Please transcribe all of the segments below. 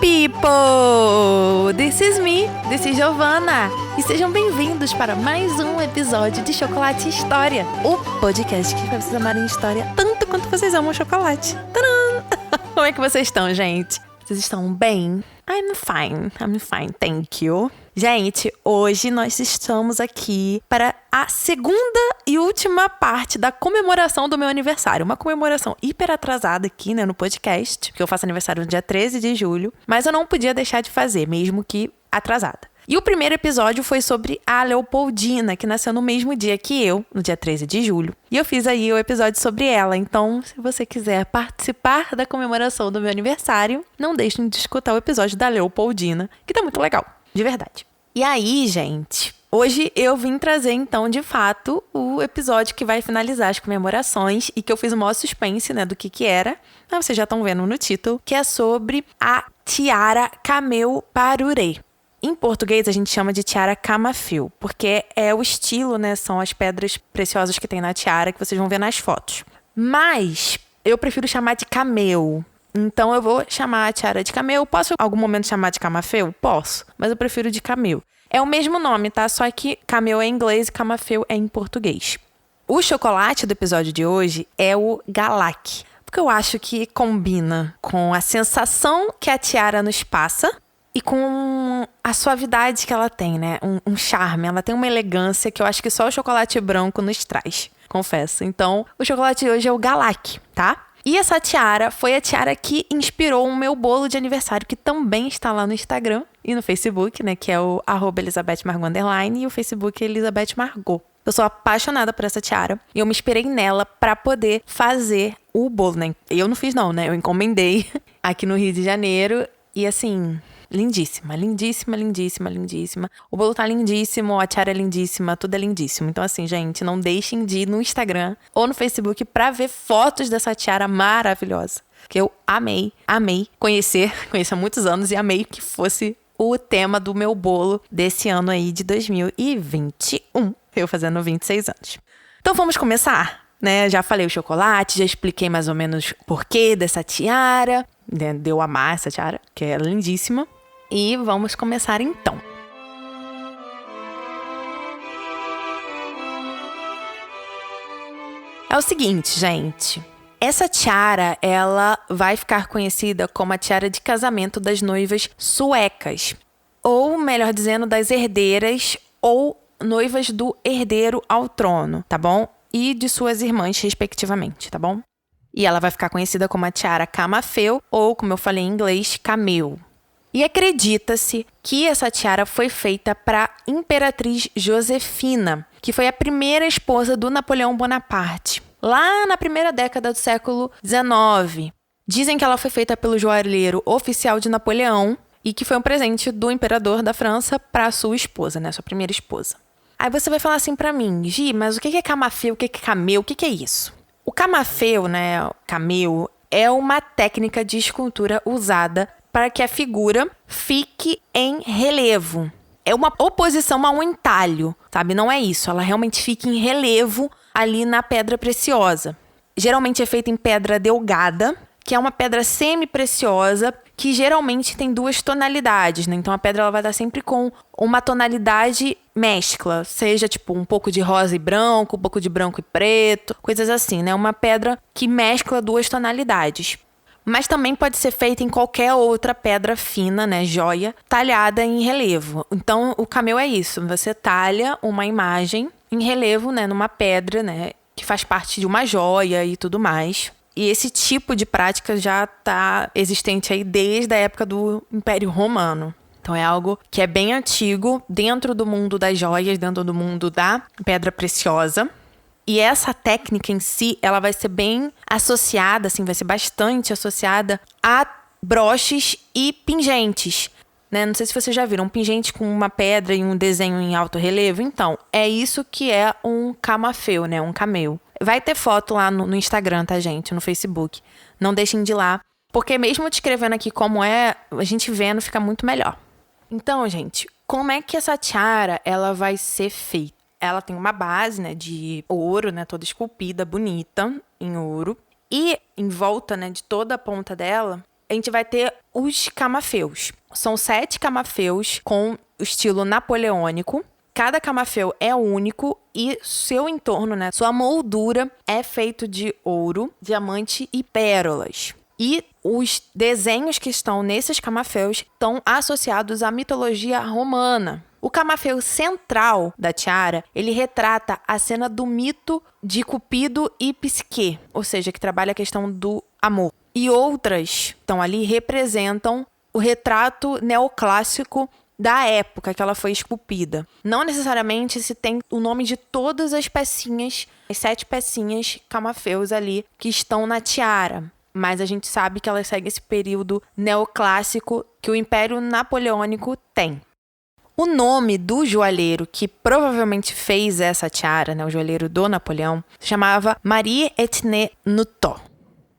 people! This is me, this is Giovanna. E sejam bem-vindos para mais um episódio de Chocolate e História, o podcast que faz vocês amarem história tanto quanto vocês amam chocolate. Tadã! Como é que vocês estão, gente? Vocês estão bem? I'm fine, thank you. Gente, hoje nós estamos aqui para a segunda e última parte da comemoração do meu aniversário. Uma comemoração hiper atrasada aqui, né, no podcast, porque eu faço aniversário no dia 13 de julho, mas eu não podia deixar de fazer, mesmo que atrasada. E o primeiro episódio foi sobre a Leopoldina, que nasceu no mesmo dia que eu, no dia 13 de julho. E eu fiz aí o episódio sobre ela. Então, se você quiser participar da comemoração do meu aniversário, não deixem de escutar o episódio da Leopoldina, que tá muito legal, de verdade. E aí, gente, hoje eu vim trazer, então, de fato, o episódio que vai finalizar as comemorações e que eu fiz o maior suspense, né, do que era. Mas vocês já estão vendo no título, que é sobre a tiara Cameu Parure. Em português, a gente chama de tiara camafeu, porque é o estilo, né? São as pedras preciosas que tem na tiara que vocês vão ver nas fotos. Mas eu prefiro chamar de cameu. Então eu vou chamar a tiara de cameu. Posso em algum momento chamar de camafeu? Posso, mas eu prefiro de cameu. É o mesmo nome, tá? Só que cameu é em inglês e camafeu é em português. O chocolate do episódio de hoje é o Galac, porque eu acho que combina com a sensação que a tiara nos passa e com a suavidade que ela tem, né? Um charme. Ela tem uma elegância que eu acho que só o chocolate branco nos traz, confesso. Então, o chocolate de hoje é o Galac, tá? E essa tiara foi a tiara que inspirou o meu bolo de aniversário, que também está lá no Instagram e no Facebook, né? Que é o @ElisabethMargot_ e o Facebook é Elizabeth Margot. Eu sou apaixonada por essa tiara e eu me inspirei nela pra poder fazer o bolo, né? Eu não fiz não, né? Eu encomendei aqui no Rio de Janeiro e assim... lindíssima, lindíssima, lindíssima, lindíssima. O bolo tá lindíssimo, a tiara é lindíssima, tudo é lindíssimo. Então assim, gente, não deixem de ir no Instagram ou no Facebook pra ver fotos dessa tiara maravilhosa. Que eu amei conheci há muitos anos e amei que fosse o tema do meu bolo desse ano aí de 2021. Eu fazendo 26 anos. Então vamos começar, né? Já falei o chocolate, já expliquei mais ou menos o porquê dessa tiara, né? De eu amar essa tiara, que é lindíssima. E vamos começar então. É o seguinte, gente. Essa tiara, ela vai ficar conhecida como a tiara de casamento das noivas suecas. Ou, melhor dizendo, das herdeiras ou noivas do herdeiro ao trono, tá bom? E de suas irmãs, respectivamente, tá bom? E ela vai ficar conhecida como a tiara camafeu, ou, como eu falei em inglês, cameu. E acredita-se que essa tiara foi feita para a Imperatriz Josefina, que foi a primeira esposa do Napoleão Bonaparte, lá na primeira década do século XIX. Dizem que ela foi feita pelo joalheiro oficial de Napoleão e que foi um presente do imperador da França para sua esposa, né, sua primeira esposa. Aí você vai falar assim para mim, Gi, mas o que é camafeu, o que é cameu, o que é isso? O camafeu, né, cameu, é uma técnica de escultura usada para que a figura fique em relevo. É uma oposição a um entalho, sabe? Não é isso, ela realmente fica em relevo ali na pedra preciosa. Geralmente é feita em pedra delgada, que é uma pedra semi-preciosa, que geralmente tem duas tonalidades, né? Então a pedra ela vai estar sempre com uma tonalidade mescla, seja tipo um pouco de rosa e branco, um pouco de branco e preto, coisas assim, né? Uma pedra que mescla duas tonalidades. Mas também pode ser feita em qualquer outra pedra fina, né, joia, talhada em relevo. Então o cameu é isso, você talha uma imagem em relevo, né, numa pedra, né, que faz parte de uma joia e tudo mais. E esse tipo de prática já está existente aí desde a época do Império Romano. Então é algo que é bem antigo dentro do mundo das joias, dentro do mundo da pedra preciosa. E essa técnica em si, ela vai ser bem associada, assim, vai ser bastante associada a broches e pingentes, né? Não sei se vocês já viram, um pingente com uma pedra e um desenho em alto relevo. Então, é isso que é um camafeu, né? Um cameu. Vai ter foto lá no Instagram, tá, gente? No Facebook. Não deixem de ir lá, porque mesmo descrevendo aqui como é, a gente vendo fica muito melhor. Então, gente, como é que essa tiara, ela vai ser feita? Ela tem uma base, né, de ouro, né, toda esculpida, bonita, em ouro. E em volta, né, de toda a ponta dela, a gente vai ter os camafeus. São 7 camafeus com o estilo napoleônico. Cada camafeu é único e seu entorno, né, sua moldura é feito de ouro, diamante e pérolas. E os desenhos que estão nesses camafeus estão associados à mitologia romana. O camafeu central da tiara, ele retrata a cena do mito de Cupido e Psique, ou seja, que trabalha a questão do amor. E outras estão ali representam o retrato neoclássico da época que ela foi esculpida. Não necessariamente se tem o nome de todas as pecinhas, as 7 pecinhas camafeus ali que estão na tiara. Mas a gente sabe que ela segue esse período neoclássico que o Império Napoleônico tem. O nome do joalheiro que provavelmente fez essa tiara, né, o joalheiro do Napoleão, se chamava Marie Etienne Nutot.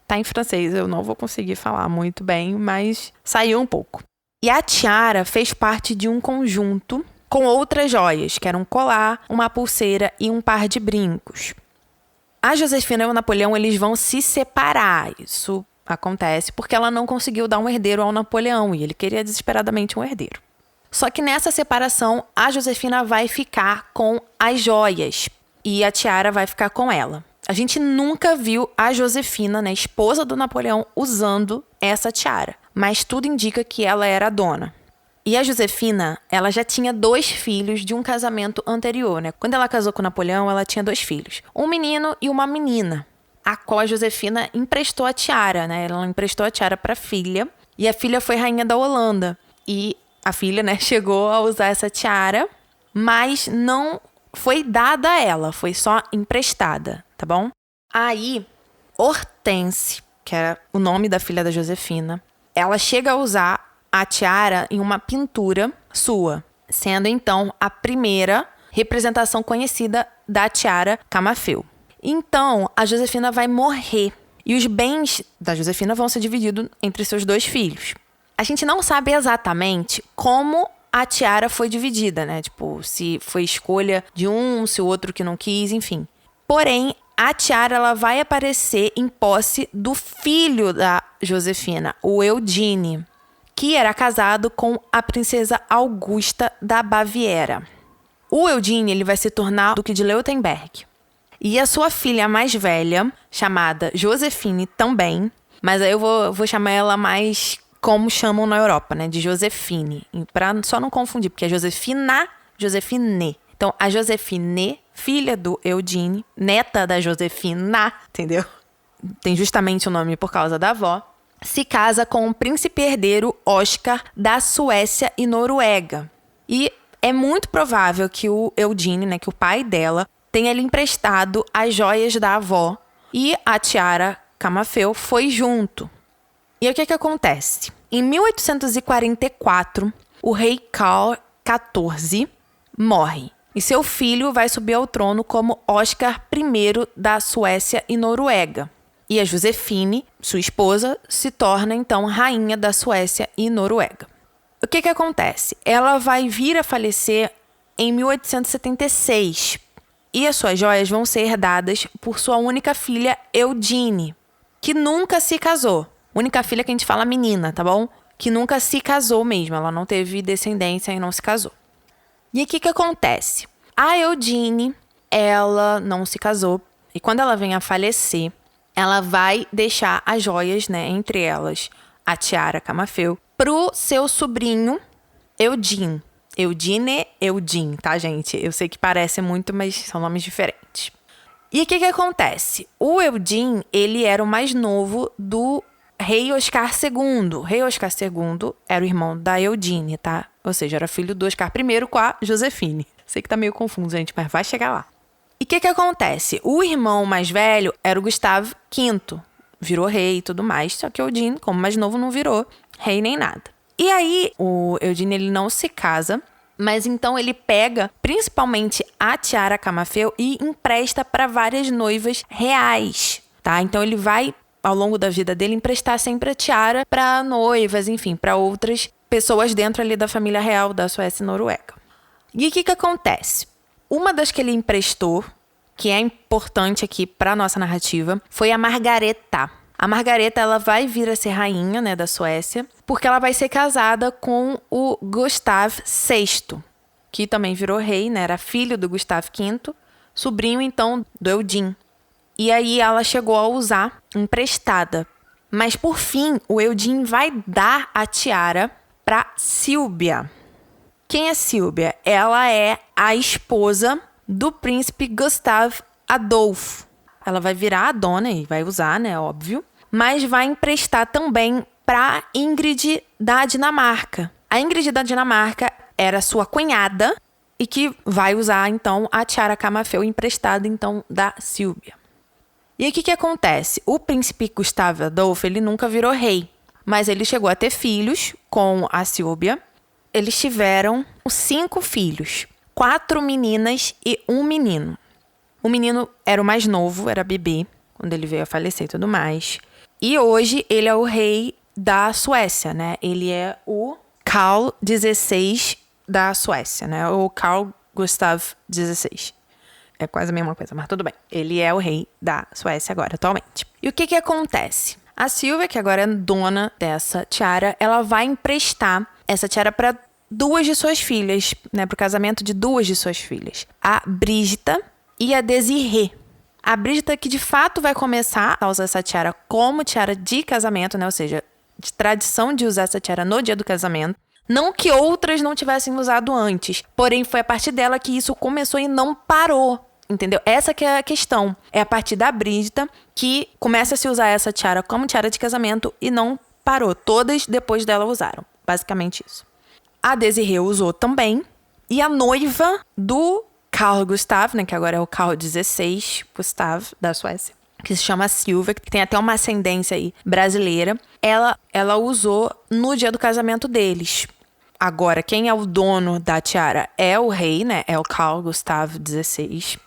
Tá em francês, eu não vou conseguir falar muito bem, mas saiu um pouco. E a tiara fez parte de um conjunto com outras joias, que eram um colar, uma pulseira e um par de brincos. A Josefina e o Napoleão, eles vão se separar. Isso acontece porque ela não conseguiu dar um herdeiro ao Napoleão e ele queria desesperadamente um herdeiro. Só que nessa separação, a Josefina vai ficar com as joias e a tiara vai ficar com ela. A gente nunca viu a Josefina, né, esposa do Napoleão, usando essa tiara, mas tudo indica que ela era a dona. E a Josefina, ela já tinha 2 filhos de um casamento anterior, né? Quando ela casou com o Napoleão, ela tinha 2 filhos, um menino e uma menina, a qual a Josefina emprestou a tiara, né? Ela emprestou a tiara para a filha e a filha foi rainha da Holanda. E a filha, né, chegou a usar essa tiara, mas não foi dada a ela, foi só emprestada, tá bom? Aí, Hortense, que era o nome da filha da Josefina, ela chega a usar a tiara em uma pintura sua, sendo então a primeira representação conhecida da tiara camafeu. Então, a Josefina vai morrer e os bens da Josefina vão ser divididos entre seus 2 filhos. A gente não sabe exatamente como a tiara foi dividida, né? Tipo, se foi escolha de um, se o outro que não quis, enfim. Porém, a tiara ela vai aparecer em posse do filho da Josefina, o Eugene, que era casado com a princesa Augusta da Baviera. O Eugene ele vai se tornar duque de Leutenberg. E a sua filha mais velha, chamada Josefine também, mas aí eu vou chamar ela mais como chamam na Europa, né? De Josefine. Pra só não confundir, porque é Josefina, Josefine. Então, a Josefine, filha do Eugene, neta da Josefina, entendeu? Tem justamente o nome por causa da avó. Se casa com o príncipe herdeiro Oscar da Suécia e Noruega. E é muito provável que o Eugene, né, que o pai dela, tenha lhe emprestado as joias da avó e a tiara camafeu foi junto. E aí, o que acontece? Em 1844, o rei Carl XIV morre. E seu filho vai subir ao trono como Oscar I da Suécia e Noruega. E a Josefine, sua esposa, se torna então rainha da Suécia e Noruega. O que acontece? Ela vai vir a falecer em 1876. E as suas joias vão ser herdadas por sua única filha, Eugenie, que nunca se casou. Única filha que a gente fala menina, tá bom? Que nunca se casou mesmo. Ela não teve descendência e não se casou. E o que acontece? A Eugenie, ela não se casou. E quando ela vem a falecer, ela vai deixar as joias, né? Entre elas, a tiara camafeu, pro seu sobrinho, Eugene. Eugene, tá, gente? Eu sei que parece muito, mas são nomes diferentes. E o que acontece? O Eugene, ele era o mais novo do rei Oscar II. O rei Oscar II era o irmão da Eugenie, tá? Ou seja, era filho do Oscar I com a Josefine. Sei que tá meio confuso, gente, mas vai chegar lá. E o que acontece? O irmão mais velho era o Gustavo V. Virou rei e tudo mais, só que o Eugene, como mais novo, não virou rei nem nada. E aí, o Eugene, ele não se casa, mas então ele pega, principalmente a tiara camafeu e empresta para várias noivas reais, tá? Então ele vai, ao longo da vida dele, emprestar sempre a tiara para noivas, enfim, para outras pessoas dentro ali da família real da Suécia e Noruega. E o que acontece? Uma das que ele emprestou, que é importante aqui para nossa narrativa, foi a Margareta. A Margareta, ela vai vir a ser rainha, né, da Suécia, porque ela vai ser casada com o Gustav VI, que também virou rei, né, era filho do Gustav V, sobrinho, então, do Eudin. E aí ela chegou a usar emprestada. Mas, por fim, o Eudin vai dar a tiara para Sílvia. Quem é Sílvia? Ela é a esposa do príncipe Gustav Adolfo. Ela vai virar a dona e vai usar, né, óbvio. Mas vai emprestar também para Ingrid da Dinamarca. A Ingrid da Dinamarca era sua cunhada e que vai usar, então, a tiara camafeu emprestada, então, da Sílvia. E aí, o que acontece? O príncipe Gustav Adolfo, ele nunca virou rei, mas ele chegou a ter filhos com a Sílvia. Eles tiveram 5 filhos, 4 meninas e 1 menino. O menino era o mais novo, era bebê, quando ele veio a falecer e tudo mais. E hoje ele é o rei da Suécia, né? Ele é o Carl XVI da Suécia, né? O Carl Gustav XVI. É quase a mesma coisa, mas tudo bem. Ele é o rei da Suécia agora, atualmente. E o que acontece? A Sílvia, que agora é dona dessa tiara, ela vai emprestar essa tiara para 2 de suas filhas, né? Para o casamento de 2 de suas filhas. A Brígida e a Desirê. A Brígida que de fato vai começar a usar essa tiara como tiara de casamento, né? Ou seja, de tradição de usar essa tiara no dia do casamento. Não que outras não tivessem usado antes, porém foi a partir dela que isso começou e não parou, entendeu? Essa que é a questão. É a partir da Brígida que começa a se usar essa tiara como tiara de casamento e não parou. Todas depois dela usaram, basicamente isso. A Desirê usou também, e a noiva do Carl Gustav, né, que agora é o Carl XVI Gustav da Suécia, que se chama Sílvia, que tem até uma ascendência aí brasileira, ela usou no dia do casamento deles. Agora, quem é o dono da tiara é o rei, né? É o Carl Gustav XVI.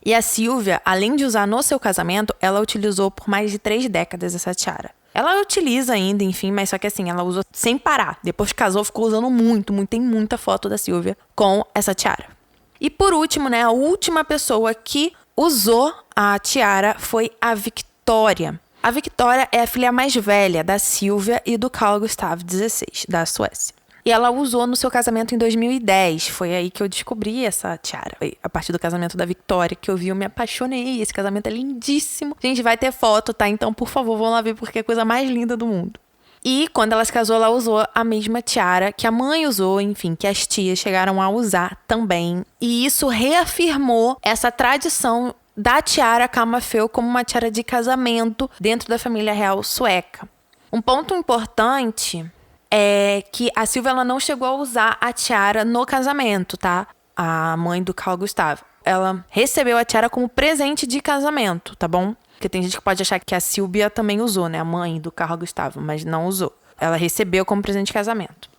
E a Sílvia, além de usar no seu casamento, ela utilizou por mais de 3 décadas essa tiara. Ela utiliza ainda, enfim, mas só que assim, ela usou sem parar. Depois que casou, ficou usando muito. Tem muita foto da Sílvia com essa tiara. E por último, né, a última pessoa que usou a tiara foi a Victoria. A Victoria é a filha mais velha da Sílvia e do Carl Gustav XVI, da Suécia. E ela usou no seu casamento em 2010. Foi aí que eu descobri essa tiara. Foi a partir do casamento da Victoria que eu vi, eu me apaixonei. Esse casamento é lindíssimo. Gente, vai ter foto, tá? Então, por favor, vão lá ver porque é a coisa mais linda do mundo. E quando ela se casou, ela usou a mesma tiara que a mãe usou, enfim, que as tias chegaram a usar também. E isso reafirmou essa tradição da tiara camafeu como uma tiara de casamento dentro da família real sueca. Um ponto importante é que a Sílvia ela não chegou a usar a tiara no casamento, tá? A mãe do Carl Gustav. Ela recebeu a tiara como presente de casamento, tá bom? Porque tem gente que pode achar que a Sílvia também usou, né? A mãe do Carl Gustav, mas não usou. Ela recebeu como presente de casamento.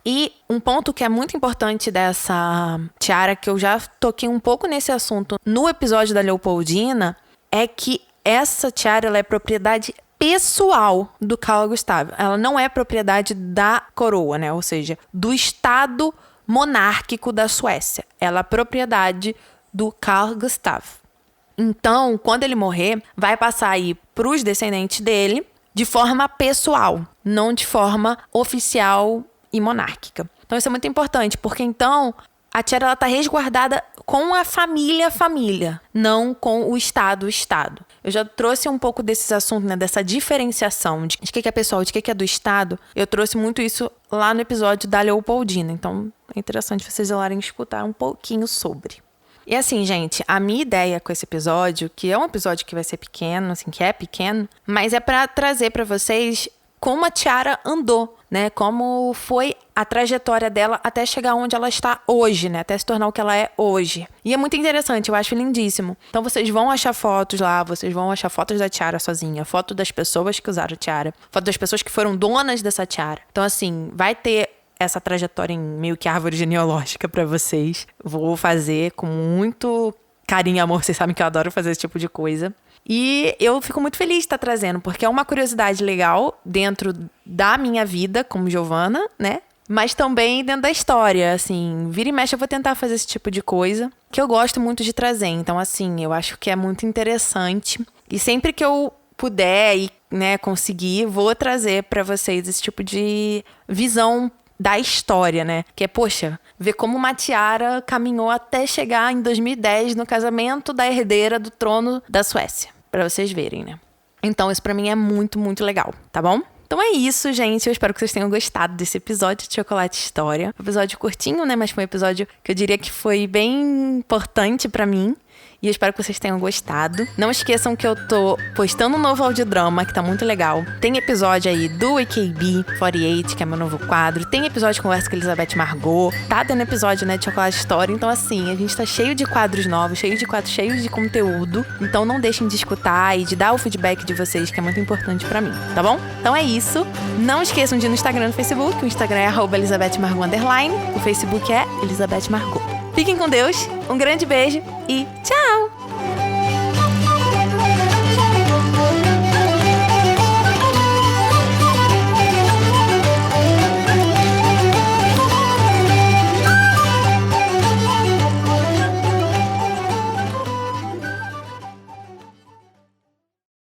E um ponto que é muito importante dessa tiara, que eu já toquei um pouco nesse assunto no episódio da Leopoldina, é que essa tiara ela é propriedade pessoal do Carl Gustav. Ela não é propriedade da coroa, né? Ou seja, do Estado monárquico da Suécia. Ela é propriedade do Carl Gustav. Então, quando ele morrer, vai passar aí para os descendentes dele de forma pessoal, não de forma oficial e monárquica. Então, isso é muito importante, porque então a tiara está resguardada com a família, não com o Estado. Eu já trouxe um pouco desses assuntos, né, dessa diferenciação de que é pessoal, de que é do Estado. Eu trouxe muito isso lá no episódio da Leopoldina. Então, é interessante vocês ir lá e escutar um pouquinho sobre. E assim, gente, a minha ideia com esse episódio, que é um episódio que vai ser pequeno, assim, que é pequeno, mas é para trazer para vocês como a tiara andou, né? Como foi a trajetória dela até chegar onde ela está hoje, né? Até se tornar o que ela é hoje. E é muito interessante, eu acho lindíssimo. Então vocês vão achar fotos lá, vocês vão achar fotos da tiara sozinha, foto das pessoas que usaram a tiara, foto das pessoas que foram donas dessa tiara. Então assim, vai ter essa trajetória em meio que árvore genealógica pra vocês. Vou fazer com muito carinho e amor. Vocês sabem que eu adoro fazer esse tipo de coisa. E eu fico muito feliz de estar trazendo, porque é uma curiosidade legal dentro da minha vida como Giovana, né? Mas também dentro da história, assim, vira e mexe eu vou tentar fazer esse tipo de coisa, que eu gosto muito de trazer. Então, assim, eu acho que é muito interessante. E sempre que eu puder e, né, conseguir, vou trazer pra vocês esse tipo de visão da história, né? Que é, poxa, ver como uma tiara caminhou até chegar em 2010 no casamento da herdeira do trono da Suécia. Pra vocês verem, né? Então, isso pra mim é muito, muito legal, tá bom? Então é isso, gente. Eu espero que vocês tenham gostado desse episódio de Chocolate História. Um episódio curtinho, né? Mas foi um episódio que eu diria que foi bem importante pra mim. E eu espero que vocês tenham gostado. Não esqueçam que eu tô postando um novo audiodrama, que tá muito legal. Tem episódio aí do AKB48, que é meu novo quadro. Tem episódio de conversa com Elizabeth Margot. Tá tendo episódio, né, de Chocolate História. Então, assim, a gente tá cheio de quadros novos, cheio de conteúdo. Então, não deixem de escutar e de dar o feedback de vocês, que é muito importante pra mim, tá bom? Então é isso. Não esqueçam de ir no Instagram e no Facebook. O Instagram é @ElizabethMargot_. O Facebook é Elizabeth Margot. Fiquem com Deus, um grande beijo e tchau!